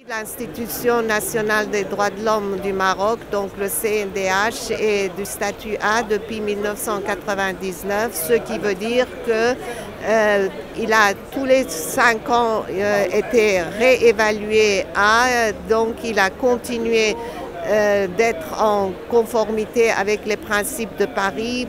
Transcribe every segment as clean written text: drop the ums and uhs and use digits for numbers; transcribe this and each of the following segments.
L'Institution nationale des droits de l'homme du Maroc, donc le CNDH, est du statut A depuis 1999, ce qui veut dire qu'il a tous les 5 ans été réévalué A, donc il a continué d'être en conformité avec les principes de Paris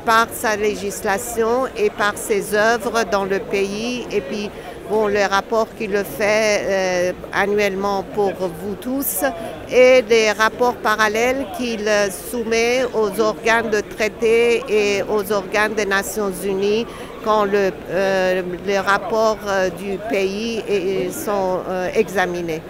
par sa législation et par ses œuvres dans le pays. Et puis, bon, le rapport qu'il le fait annuellement pour vous tous et des rapports parallèles qu'il soumet aux organes de traité et aux organes des Nations Unies quand les rapports du pays sont examinés.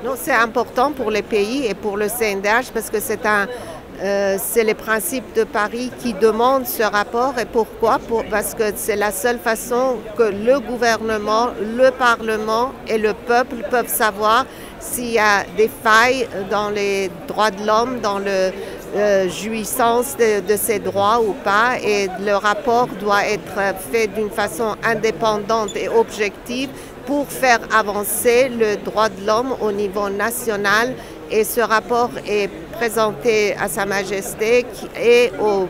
Donc c'est important pour les pays et pour le CNDH parce que c'est les principes de Paris qui demandent ce rapport. Et pourquoi? Parce que c'est la seule façon que le gouvernement, le Parlement et le peuple peuvent savoir s'il y a des failles dans les droits de l'homme, dans la jouissance de ces droits ou pas. Et le rapport doit être fait d'une façon indépendante et objective pour faire avancer le droit de l'homme au niveau national. Et ce rapport est présenté à Sa Majesté et au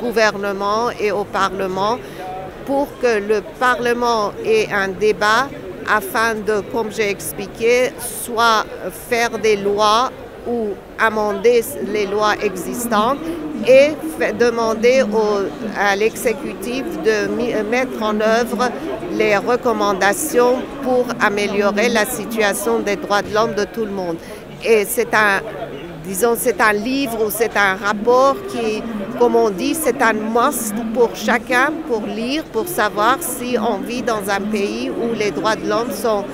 gouvernement et au Parlement pour que le Parlement ait un débat afin de, comme j'ai expliqué, soit faire des lois ou amender les lois existantes et demander à l'exécutif de mettre en œuvre les recommandations pour améliorer la situation des droits de l'homme de tout le monde. Et c'est un livre ou c'est un rapport qui, comme on dit, c'est un must pour chacun, pour lire, pour savoir si on vit dans un pays où les droits de l'homme sont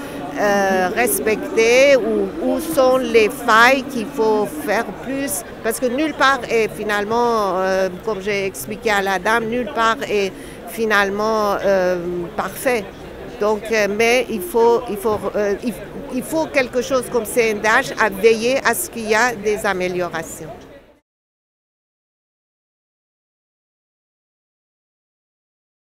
respectés, où sont les failles qu'il faut faire plus. Parce que nulle part est finalement, comme j'ai expliqué à la dame, nulle part est finalement parfait. Donc, mais il faut quelque chose comme CNDH à veiller à ce qu'il y a des améliorations.